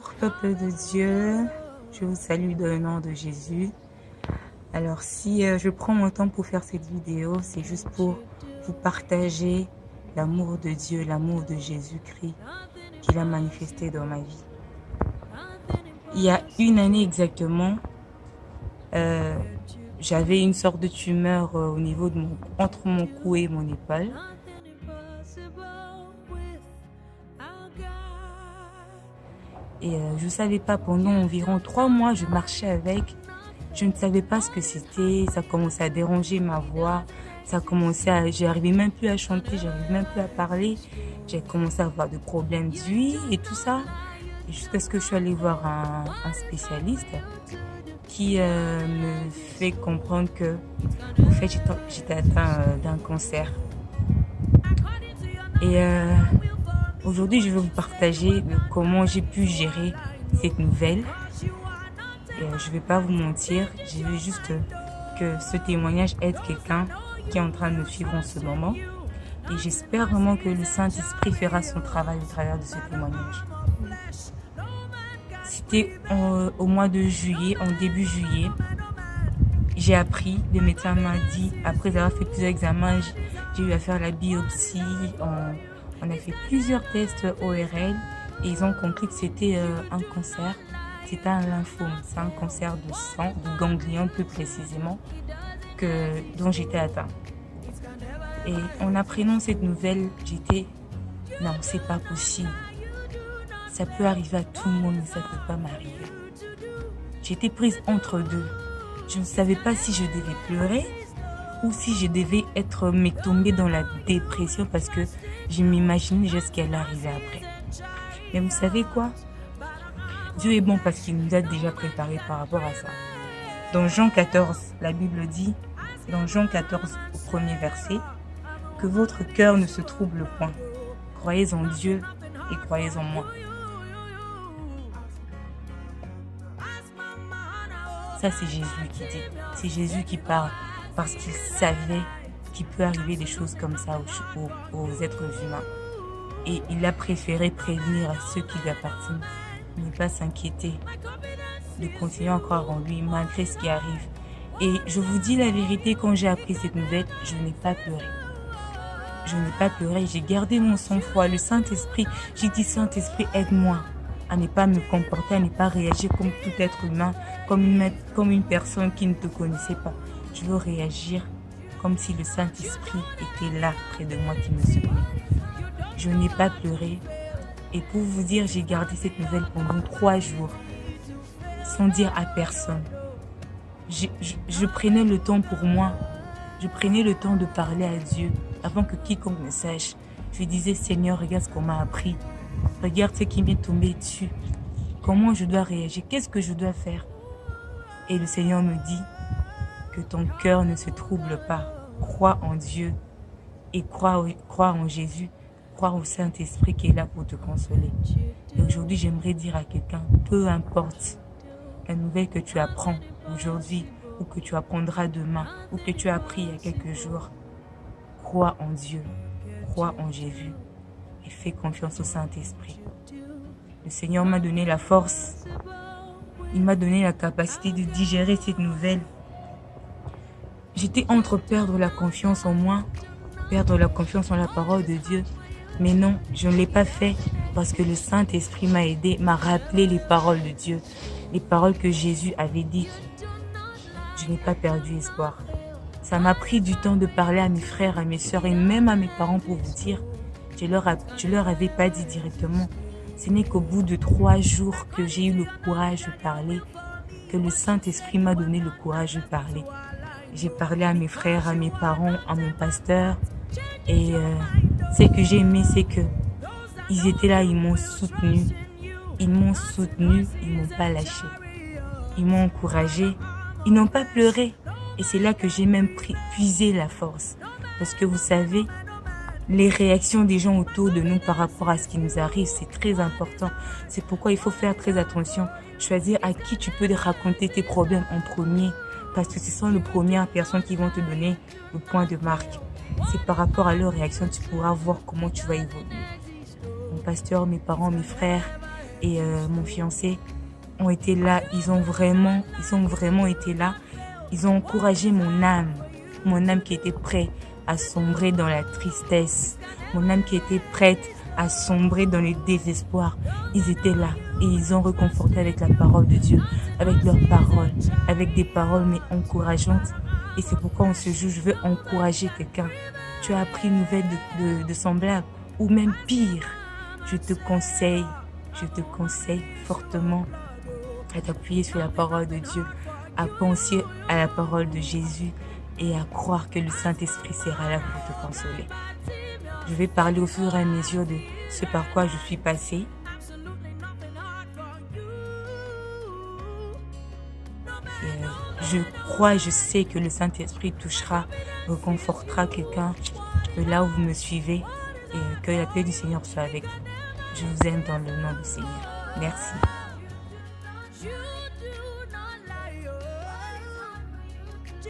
Bonjour peuple de Dieu, je vous salue dans le nom de Jésus. Alors si je prends mon temps pour faire cette vidéo, c'est juste pour vous partager l'amour de Dieu, l'amour de Jésus-Christ qu'il a manifesté dans ma vie. Il y a une année exactement, j'avais une sorte de tumeur au niveau de entre mon cou et mon épaule. Et je ne savais pas, pendant environ 3 mois, je marchais avec. Je ne savais pas ce que c'était. Ça commençait à déranger ma voix. Ça commençait à... J'arrivais même plus à chanter, j'arrivais même plus à parler. J'ai commencé à avoir des problèmes d'ouïe et tout ça. Et jusqu'à ce que je suis allée voir un spécialiste qui me fait comprendre que, en fait, j'étais atteinte d'un cancer. Et aujourd'hui, je vais vous partager comment j'ai pu gérer cette nouvelle. Et je ne vais pas vous mentir, je veux juste que ce témoignage aide quelqu'un qui est en train de me suivre en ce moment. Et j'espère vraiment que le Saint-Esprit fera son travail au travers de ce témoignage. C'était au mois de juillet, en début juillet, j'ai appris, le médecin m'a dit, après avoir fait plusieurs examens, j'ai eu à faire la biopsie, on a fait plusieurs tests ORL et ils ont conclu que c'était un cancer, c'était un lymphome, c'est un cancer de sang, de ganglion plus précisément, dont j'étais atteinte. Et en apprenant cette nouvelle, j'étais, non, c'est pas possible. Ça peut arriver à tout le monde, mais ça ne peut pas m'arriver. J'étais prise entre deux. Je ne savais pas si je devais pleurer ou si je devais me tomber dans la dépression parce que je m'imaginais déjà ce qui allait arriver après. Mais vous savez quoi? Dieu est bon parce qu'il nous a déjà préparés par rapport à ça. Dans Jean 14, la Bible dit, dans Jean 14, au premier verset, que votre cœur ne se trouble point. Croyez en Dieu et croyez en moi. Ça, c'est Jésus qui dit. C'est Jésus qui parle parce qu'il savait qu'il peut arriver des choses comme ça aux êtres humains. Et il a préféré prévenir à ceux qui lui appartiennent de ne pas s'inquiéter, de continuer à croire en lui malgré ce qui arrive. Et je vous dis la vérité, quand j'ai appris cette nouvelle, je n'ai pas pleuré. Je n'ai pas pleuré, j'ai gardé mon sang-froid. Le Saint-Esprit, j'ai dit Saint-Esprit, aide-moi à ne pas me comporter, à ne pas réagir comme tout être humain, comme une personne qui ne te connaissait pas. Je veux réagir comme si le Saint-Esprit était là, près de moi, qui me secouait. Je n'ai pas pleuré. Et pour vous dire, j'ai gardé cette nouvelle pendant 3 jours, sans dire à personne. Je prenais le temps pour moi. Je prenais le temps de parler à Dieu avant que quiconque ne sache. Je disais, Seigneur, regarde ce qu'on m'a appris. Regarde ce qui m'est tombé dessus. Comment je dois réagir? Qu'est-ce que je dois faire? Et le Seigneur me dit que ton cœur ne se trouble pas. Crois en Dieu et crois en Jésus. Crois au Saint-Esprit qui est là pour te consoler. Et aujourd'hui, j'aimerais dire à quelqu'un, peu importe la nouvelle que tu apprends aujourd'hui ou que tu apprendras demain ou que tu as appris il y a quelques jours, crois en Dieu, crois en Jésus et fais confiance au Saint-Esprit. Le Seigneur m'a donné la force, il m'a donné la capacité de digérer cette nouvelle. J'étais entre perdre la confiance en moi, perdre la confiance en la parole de Dieu. Mais non, je ne l'ai pas fait parce que le Saint-Esprit m'a aidé, m'a rappelé les paroles de Dieu, les paroles que Jésus avait dites. Je n'ai pas perdu espoir. Ça m'a pris du temps de parler à mes frères, à mes soeurs et même à mes parents pour vous dire. Je leur avais pas dit directement. Ce n'est qu'au bout de 3 jours que j'ai eu le courage de parler, que le Saint-Esprit m'a donné le courage de parler. J'ai parlé à mes frères, à mes parents, à mon pasteur et ce que j'ai aimé, c'est que ils étaient là, ils m'ont soutenu, ils m'ont pas lâché, ils m'ont encouragé, ils n'ont pas pleuré. Et c'est là que j'ai même puisé la force. Parce que vous savez, les réactions des gens autour de nous par rapport à ce qui nous arrive, c'est très important. C'est pourquoi il faut faire très attention. Choisir à qui tu peux raconter tes problèmes en premier. Parce que ce sont les premières personnes qui vont te donner le point de marque. C'est par rapport à leur réaction, tu pourras voir comment tu vas évoluer. Mon pasteur, mes parents, mes frères, et mon fiancé ont été là. Ils ont vraiment été là. Ils ont encouragé mon âme qui était prête à sombrer dans la tristesse, mon âme qui était prête à sombrer dans le désespoir. Ils étaient là et ils ont réconforté avec la parole de Dieu, avec leurs paroles, avec des paroles mais encourageantes. Et c'est pourquoi en ce jour, je veux encourager quelqu'un. Tu as appris une nouvelle de semblable ou même pire. Je te conseille fortement à t'appuyer sur la parole de Dieu, à penser à la parole de Jésus et à croire que le Saint-Esprit sera là pour te consoler. Je vais parler au fur et à mesure de ce par quoi je suis passée. Je crois et je sais que le Saint-Esprit touchera, reconfortera quelqu'un de là où vous me suivez et que la paix du Seigneur soit avec vous. Je vous aime dans le nom du Seigneur. Merci.